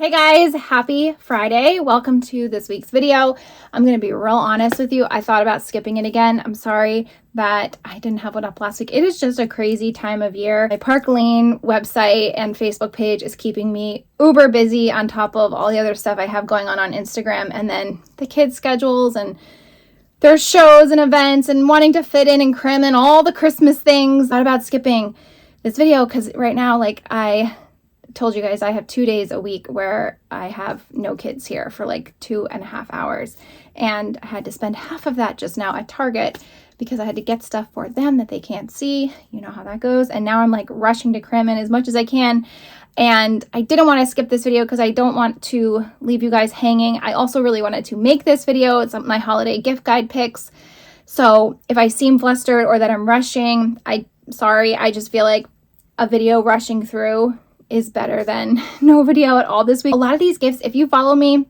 Hey guys, happy Friday. Welcome to this week's video. I'm going to be real honest with you. I thought about skipping it again. I'm sorry that I didn't have one up last week. It is just a crazy time of year. My Park Lane website and Facebook page is keeping me uber busy on top of all the other stuff I have going on Instagram, and then the kids' schedules and their shows and events and wanting to fit in and cram in all the Christmas things. Thought about skipping this video because right now, I told you guys I have 2 days a week where I have no kids here for like 2.5 hours, and I had to spend half of that just now at Target because I had to get stuff for them that they can't see. You know how that goes. And now I'm like rushing to cram in as much as I can, and I didn't want to skip this video because I don't want to leave you guys hanging. I also really wanted to make this video. It's my holiday gift guide picks, so if I seem flustered or that I'm rushing, sorry. I just feel like a video rushing through is better than no video at all this week. A lot of these gifts, if you follow me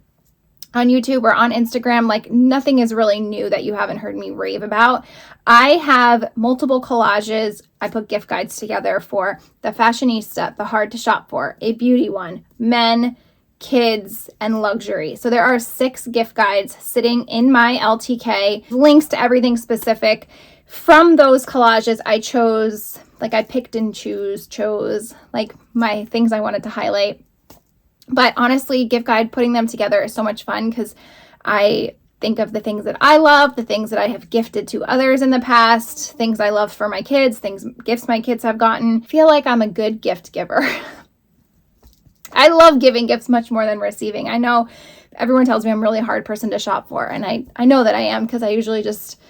on YouTube or on Instagram, like nothing is really new that you haven't heard me rave about. I have multiple collages. I put gift guides together for the fashionista, the hard to shop for, a beauty one, men, kids, and luxury. So there are 6 gift guides sitting in my LTK, links to everything specific. From those collages, I chose, I picked and chose like my things I wanted to highlight. But honestly, gift guide, putting them together is so much fun because I think of the things that I love, the things that I have gifted to others in the past, things I love for my kids, gifts my kids have gotten. Feel like I'm a good gift giver. I love giving gifts much more than receiving. I know everyone tells me I'm a really hard person to shop for, and I know that I am because I usually just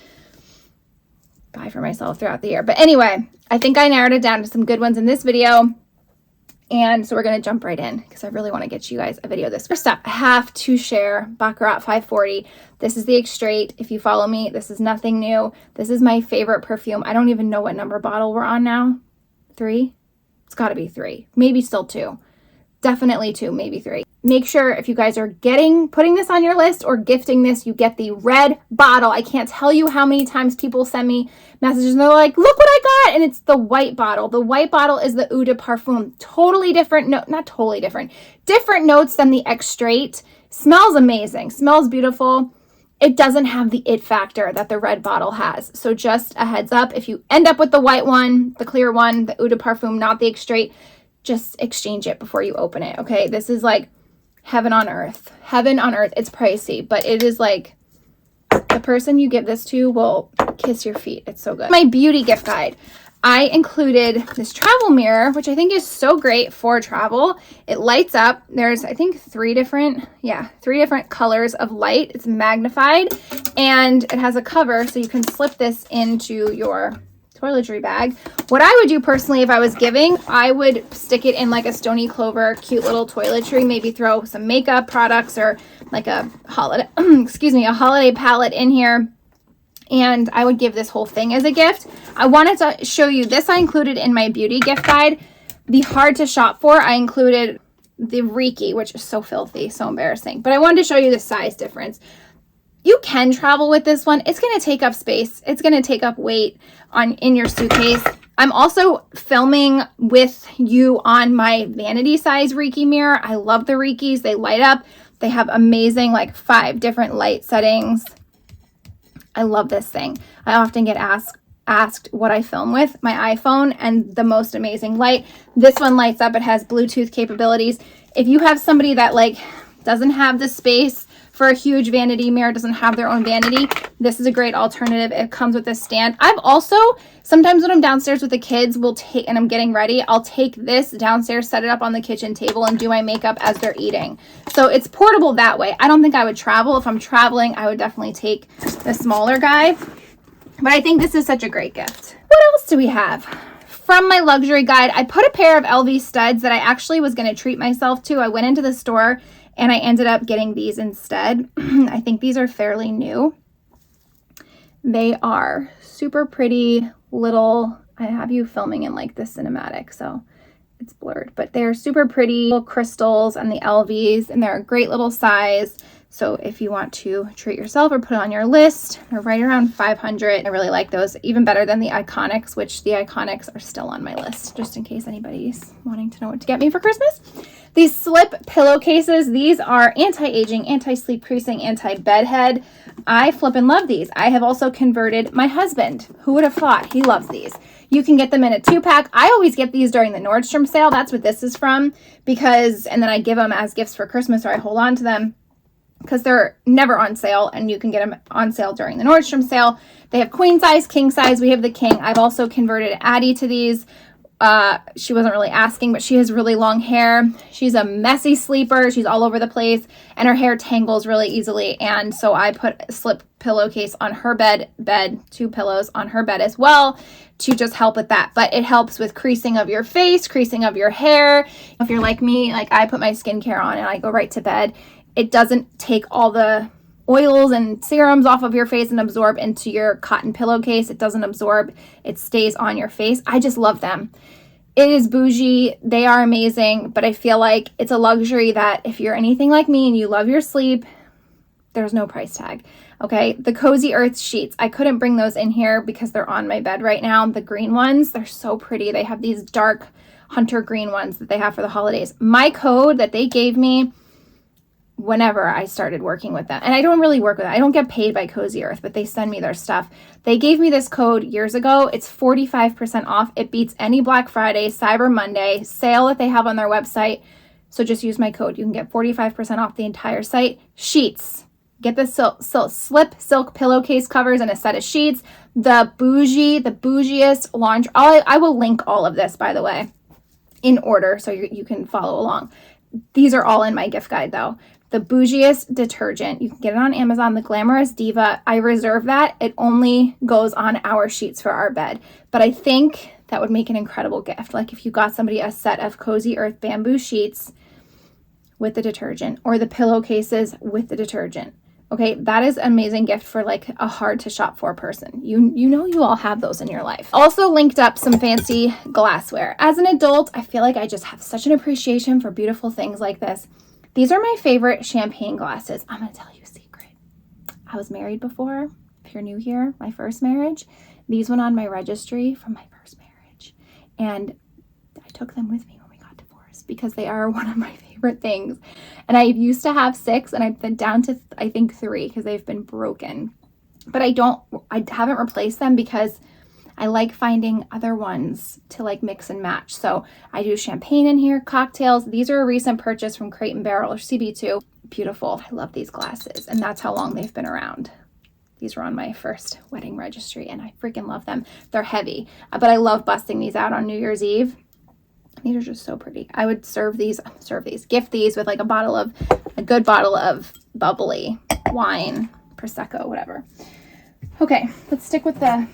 buy for myself throughout the year. But anyway, I think I narrowed it down to some good ones in this video. And so we're going to jump right in because I really want to get you guys a video this. First up, I have to share Baccarat 540. This is the Extrait. If you follow me, this is nothing new. This is my favorite perfume. I don't even know what number bottle we're on now. 3? It's got to be 3. Maybe still 2. Definitely 2, maybe 3. Make sure if you guys are putting this on your list or gifting this, you get the red bottle. I can't tell you how many times people send me messages and they're like, look what I got. And it's the white bottle. The white bottle is the Eau de Parfum. Totally different. No, not totally different. Different notes than the Extrait. Smells amazing. Smells beautiful. It doesn't have the it factor that the red bottle has. So just a heads up, if you end up with the white one, the clear one, the Eau de Parfum, not the Extrait, just exchange it before you open it. Okay. This is like heaven on earth. Heaven on earth. It's pricey, but it is like the person you give this to will kiss your feet. It's so good. My beauty gift guide. I included this travel mirror, which I think is so great for travel. It lights up. There's, I think, 3 different colors of light. It's magnified, and it has a cover so you can slip this into your toiletry bag. What I would do personally if I was giving, I would stick it in like a Stony Clover cute little toiletry, maybe throw some makeup products or like a holiday, a holiday palette in here. And I would give this whole thing as a gift. I wanted to show you this. I included in my beauty gift guide. The hard to shop for, I included the Reiki, which is so filthy, so embarrassing. But I wanted to show you the size difference. You can travel with this one. It's going to take up space. It's going to take up weight in your suitcase. I'm also filming with you on my vanity size Reiki mirror. I love the Reikis. They light up. They have amazing 5 different light settings. I love this thing. I often get asked what I film with, my iPhone, and the most amazing light. This one lights up. It has Bluetooth capabilities. If you have somebody that doesn't have the space for a huge vanity mirror, doesn't have their own vanity, this is a great alternative. It comes with a stand. I've also, sometimes when I'm downstairs with the kids, and I'm getting ready, I'll take this downstairs, set it up on the kitchen table, and do my makeup as they're eating. So it's portable that way. I don't think I would travel. If I'm traveling, I would definitely take the smaller guy. But I think this is such a great gift. What else do we have? From my luxury guide, I put a pair of LV studs that I actually was going to treat myself to. I went into the store and I ended up getting these instead. I think these are fairly new. They are super pretty little, I have you filming in the cinematic, so it's blurred, but they're super pretty little crystals and the LVs, and they're a great little size. So if you want to treat yourself or put it on your list, they're right around $500. I really like those, even better than the Iconics, which the Iconics are still on my list, just in case anybody's wanting to know what to get me for Christmas. These slip pillowcases, these are anti-aging, anti-sleep creasing, anti-bedhead. I flip and love these. I have also converted my husband. Who would have thought? He loves these. You can get them in a 2-pack. I always get these during the Nordstrom sale. That's what this is from, because, and then I give them as gifts for Christmas, or I hold on to them because they're never on sale, and you can get them on sale during the Nordstrom sale. They have queen size, king size. We have the king. I've also converted Addie to these. She wasn't really asking, but she has really long hair. She's a messy sleeper. She's all over the place, and her hair tangles really easily. And so I put a slip pillowcase on her bed, 2 pillows on her bed as well to just help with that. But it helps with creasing of your face, creasing of your hair. If you're like me, like I put my skincare on and I go right to bed. It doesn't take all the oils and serums off of your face and absorb into your cotton pillowcase. It doesn't absorb. It stays on your face. I just love them. It is bougie. They are amazing, but I feel like it's a luxury that if you're anything like me and you love your sleep, there's no price tag. Okay, the Cozy Earth sheets. I couldn't bring those in here because they're on my bed right now. The green ones, they're so pretty. They have these dark hunter green ones that they have for the holidays. My code that they gave me whenever I started working with them, and I don't really work with them. I don't get paid by Cozy Earth, but they send me their stuff. They gave me this code years ago. It's 45% off. It beats any Black Friday, Cyber Monday sale that they have on their website. So just use my code. You can get 45% off the entire site. Sheets. Get the slip silk pillowcase covers and a set of sheets. The bougiest laundry. I will link all of this, by the way, in order so you can follow along. These are all in my gift guide, though. The bougiest detergent. You can get it on Amazon, the Glamorous Diva. I reserve that. It only goes on our sheets for our bed. But I think that would make an incredible gift. Like if you got somebody a set of Cozy Earth bamboo sheets with the detergent, or the pillowcases with the detergent. Okay, that is an amazing gift for like a hard to shop for person. You know you all have those in your life. Also linked up some fancy glassware. As an adult, I feel like I just have such an appreciation for beautiful things like this. These are my favorite champagne glasses. I'm going to tell you a secret. I was married before. If you're new here, my first marriage. These went on my registry from my first marriage. And I took them with me when we got divorced because they are one of my favorite things. And I used to have 6 and I've been down to, I think, 3 because they've been broken. But I haven't replaced them because I like finding other ones to like mix and match. So I do champagne in here, cocktails. These are a recent purchase from Crate and Barrel or CB2. Beautiful. I love these glasses, and that's how long they've been around. These were on my first wedding registry and I freaking love them. They're heavy, but I love busting these out on New Year's Eve. These are just so pretty. I would gift these with like a good bottle of bubbly wine, Prosecco, whatever. Okay, let's stick with the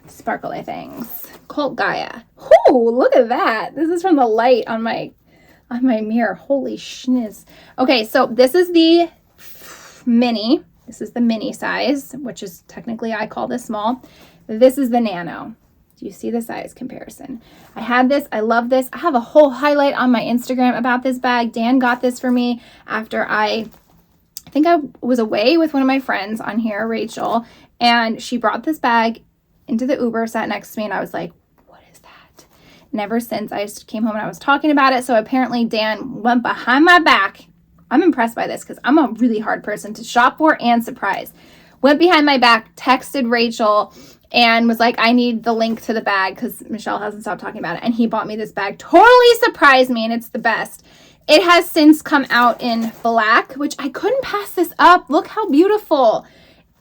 sparkly things. Cult Gaia. Oh, look at that. This is from the light on my mirror. Holy schniz. Okay, so this is the mini. This is the mini size, which is technically, I call this small. This is the nano. Do you see the size comparison? I had this. I love this. I have a whole highlight on my Instagram about this bag. Dan got this for me after I think I was away with one of my friends on here, Rachel, and she brought this bag into the Uber, sat next to me, and I was like, what is that? And ever since, I just came home and I was talking about it. So apparently Dan went behind my back. I'm impressed by this because I'm a really hard person to shop for and surprise. Went behind my back, texted Rachel, and was like, I need the link to the bag because Michelle hasn't stopped talking about it. And he bought me this bag. Totally surprised me, and it's the best. It has since come out in black, which I couldn't pass this up. Look how beautiful.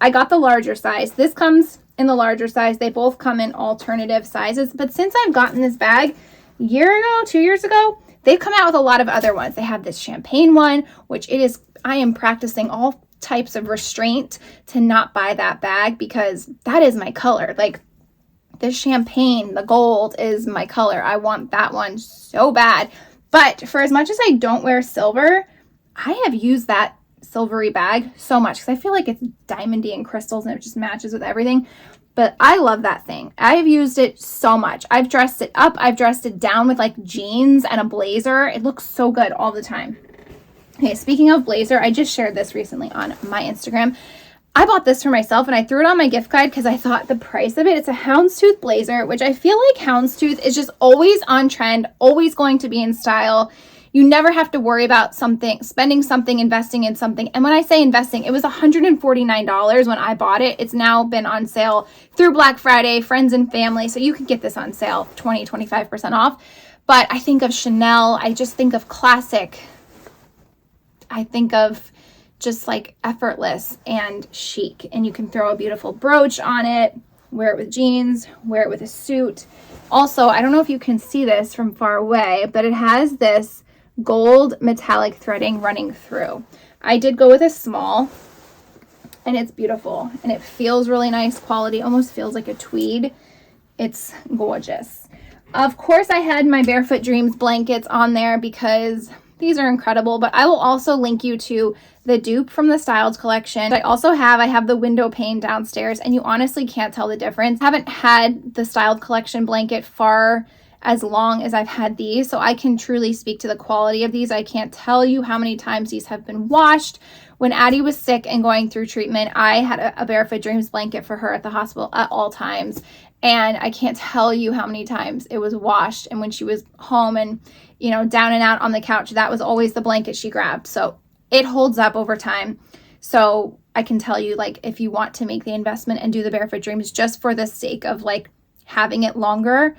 I got the larger size. This comes in the larger size. They both come in alternative sizes. But since I've gotten this bag a year ago, 2 years ago, they've come out with a lot of other ones. They have this champagne one, which I am practicing all types of restraint to not buy that bag because that is my color. Like the champagne, the gold is my color. I want that one so bad. But for as much as I don't wear silver, I have used that silvery bag so much because I feel like it's diamondy and crystals and it just matches with everything. But I love that thing. I've used it so much. I've dressed it up. I've dressed it down with like jeans and a blazer. It looks so good all the time. Okay, speaking of blazer, I just shared this recently on my Instagram. I bought this for myself and I threw it on my gift card because I thought the price of it, it's a houndstooth blazer, which I feel like houndstooth is just always on trend, always going to be in style. You never have to worry about something, spending something, investing in something. And when I say investing, it was $149 when I bought it. It's now been on sale through Black Friday, friends and family. So you can get this on sale, 25% off. But I think of Chanel. I just think of classic. I think of just like effortless and chic. And you can throw a beautiful brooch on it, wear it with jeans, wear it with a suit. Also, I don't know if you can see this from far away, but it has this gold metallic threading running through. I did go with a small, and it's beautiful and it feels really nice quality, almost feels like a tweed. It's gorgeous. Of course, I had my Barefoot Dreams blankets on there because these are incredible, but I will also link you to the dupe from the Styled collection. I have the window pane downstairs, and you honestly can't tell the difference. I haven't had the Styled collection blanket far as long as I've had these, so I can truly speak to the quality of these. I can't tell you how many times these have been washed. When Addie was sick and going through treatment, I had a Barefoot Dreams blanket for her at the hospital at all times, and I can't tell you how many times it was washed. And when she was home and, you know, down and out on the couch, that was always the blanket she grabbed. So it holds up over time. So I can tell you, like, if you want to make the investment and do the Barefoot Dreams just for the sake of like having it longer,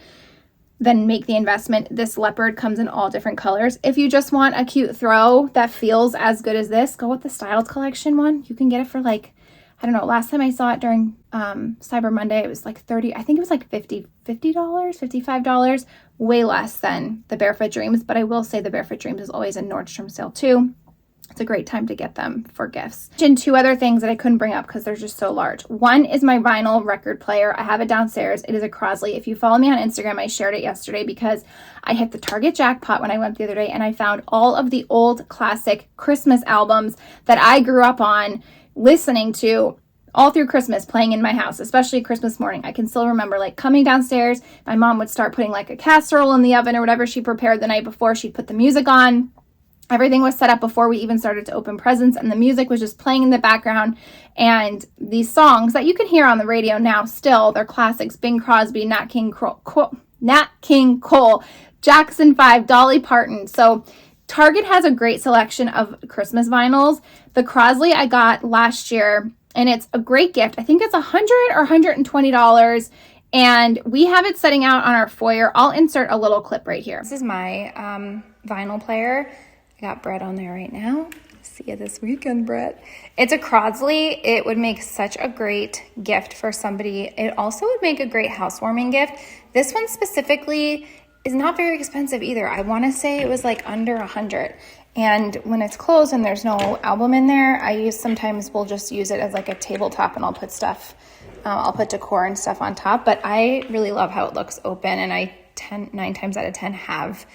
then make the investment. This leopard comes in all different colors. If you just want a cute throw that feels as good as this, go with the Styled collection one. You can get it for like, I don't know, last time I saw it during Cyber Monday, it was like I think it was like $50, $55, way less than the Barefoot Dreams. But I will say the Barefoot Dreams is always a Nordstrom sale too. It's a great time to get them for gifts. And two other things that I couldn't bring up because they're just so large. One is my vinyl record player. I have it downstairs. It is a Crosley. If you follow me on Instagram, I shared it yesterday because I hit the Target jackpot when I went the other day and I found all of the old classic Christmas albums that I grew up on listening to all through Christmas, playing in my house, especially Christmas morning. I can still remember like coming downstairs. My mom would start putting like a casserole in the oven or whatever she prepared the night before. She'd put the music on. Everything was set up before we even started to open presents, and the music was just playing in the background. And these songs that you can hear on the radio now still, they're classics. Bing Crosby, Nat King Cole, Jackson 5, Dolly Parton. So Target has a great selection of Christmas vinyls. The Crosley I got last year, and it's a great gift. I think it's $100 or $120, and we have it setting out on our foyer. I'll insert a little clip right here. This is my vinyl player. I got Brett on there right now. See you this weekend, Brett. It's a Crosley. It would make such a great gift for somebody. It also would make a great housewarming gift. This one specifically is not very expensive either. I want to say it was like under $100. And when it's closed and there's no album in there, sometimes we'll just use it as like a tabletop, and I'll put stuff, I'll put decor and stuff on top. But I really love how it looks open, and 9 times out of 10 have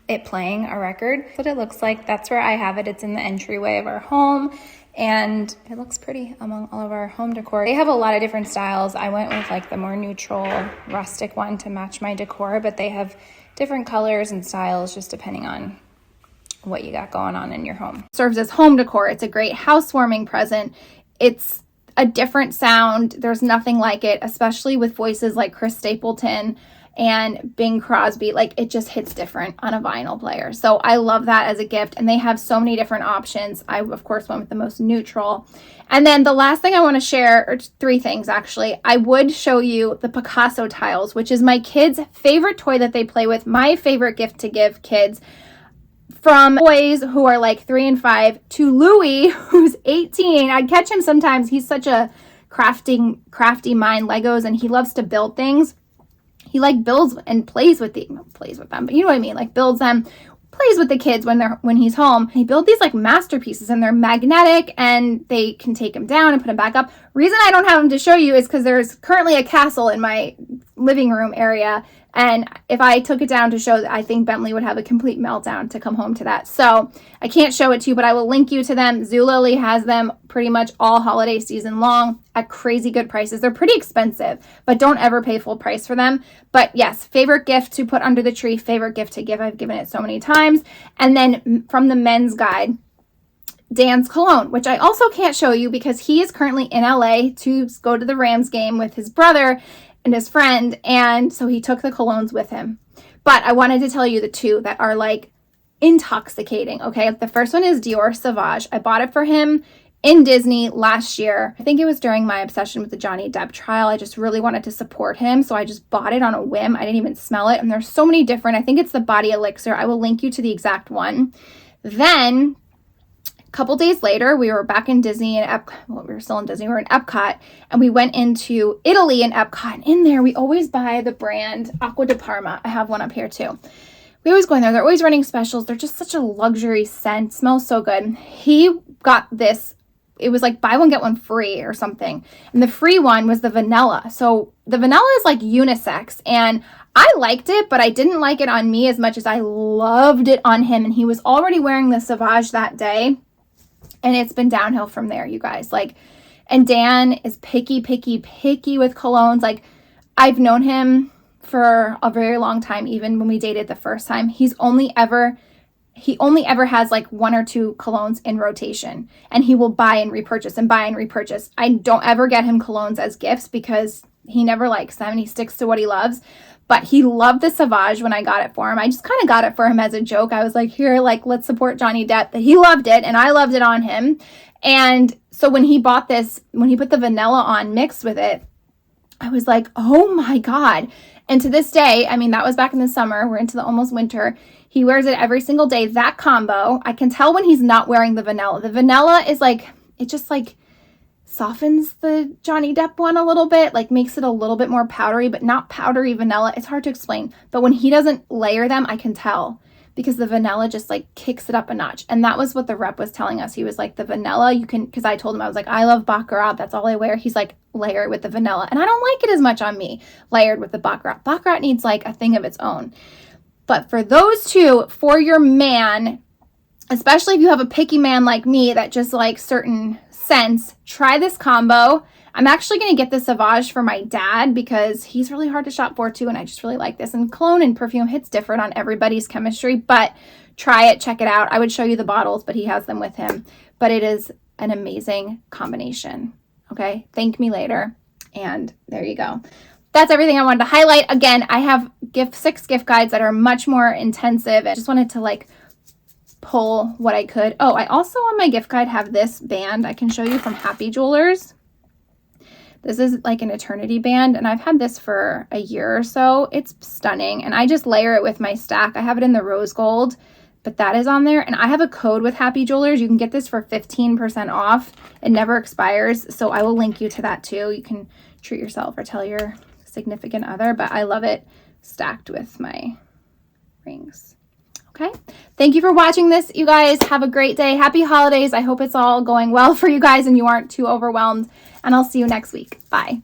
it playing a record. That's what it looks like. That's where I have it. It's in the entryway of our home, and it looks pretty among all of our home decor. They have a lot of different styles. I went with like the more neutral, rustic one to match my decor, but they have different colors and styles just depending on what you got going on in your home. It serves as home decor. It's a great housewarming present. It's a different sound. There's nothing like it, especially with voices like Chris Stapleton and Bing Crosby. Like, it just hits different on a vinyl player. So I love that as a gift, and they have so many different options. I, of course, went with the most neutral. And then the last thing I want to share, or 3 things actually, I would show you the Picasso tiles, which is my kids' favorite toy that they play with, my favorite gift to give kids. From boys who are like 3 and 5 to Louis, who's 18. I catch him sometimes. He's such a crafty mind, Legos, and he loves to build things. He like builds and plays with them, but you know what I mean? Like builds them, plays with the kids when he's home. He built these like masterpieces, and they're magnetic, and they can take them down and put them back up. Reason I don't have them to show you is because there's currently a castle in my living room area, and if I took it down to show, I think Bentley would have a complete meltdown to come home to that. So I can't show it to you, but I will link you to them. Zulily has them pretty much all holiday season long at crazy good prices. They're pretty expensive, but don't ever pay full price for them. But yes, favorite gift to put under the tree, favorite gift to give. I've given it so many times. And then from the men's guide, Dan's cologne, which I also can't show you because he is currently in LA to go to the Rams game with his brother and his friend. And so he took the colognes with him. But I wanted to tell you the two that are like intoxicating. Okay. The first one is Dior Sauvage. I bought it for him in Disney last year. I think it was during my obsession with the Johnny Depp trial. I just really wanted to support him. So I just bought it on a whim. I didn't even smell it. And there's so many different, I think it's the Body Elixir. I will link you to the exact one. Then couple days later, we were back in Disney and we were still in Disney. We were in Epcot and we went into Italy in Epcot. And in there, we always buy the brand Acqua di Parma. I have one up here too. We always go in there. They're always running specials. They're just such a luxury scent. Smells so good. He got this. It was like buy one, get one free or something. And the free one was the vanilla. So the vanilla is like unisex. And I liked it, but I didn't like it on me as much as I loved it on him. And he was already wearing the Sauvage that day. And it's been downhill from there, you guys. Like, and Dan is picky with colognes. Like, I've known him for a very long time, even when we dated the first time. He only ever has like one or two colognes in rotation. And he will buy and repurchase and buy and repurchase. I don't ever get him colognes as gifts because he never likes them and he sticks to what he loves. But he loved the Sauvage when I got it for him. I just kind of got it for him as a joke. I was like, here, like, let's support Johnny Depp. He loved it, and I loved it on him. And so when he bought this, when he put the vanilla on mixed with it, I was like, oh my God. And to this day, I mean, that was back in the summer. We're into the almost winter. He wears it every single day. That combo, I can tell when he's not wearing the vanilla. The vanilla is like, it just like softens the Johnny Depp one a little bit, like makes it a little bit more powdery, but not powdery vanilla. It's hard to explain. But when he doesn't layer them, I can tell because the vanilla just like kicks it up a notch. And that was what the rep was telling us. He was like, the vanilla, you can, because I told him, I was like, I love Baccarat. That's all I wear. He's like, layer it with the vanilla. And I don't like it as much on me, layered with the Baccarat. Baccarat needs like a thing of its own. But for those two, for your man, especially if you have a picky man like me that just likes certain scents, try this combo. I'm actually going to get the Sauvage for my dad because he's really hard to shop for too, and I just really like this. And cologne and perfume hits different on everybody's chemistry, but try it, check it out. I would show you the bottles, but he has them with him. But it is an amazing combination. Okay, thank me later. And there you go. That's everything I wanted to highlight. Again, I have 6 gift guides that are much more intensive. I just wanted to like pull what I could. Oh, I also on my gift guide have this band I can show you from Happy Jewelers. This is like an eternity band and I've had this for a year or so. It's stunning and I just layer it with my stack. I have it in the rose gold, but that is on there. And I have a code with Happy Jewelers. You can get this for 15% off. It never expires. So I will link you to that too. You can treat yourself or tell your significant other, but I love it stacked with my rings. Okay. Thank you for watching this, you guys. Have a great day. Happy holidays. I hope it's all going well for you guys and you aren't too overwhelmed. And I'll see you next week. Bye.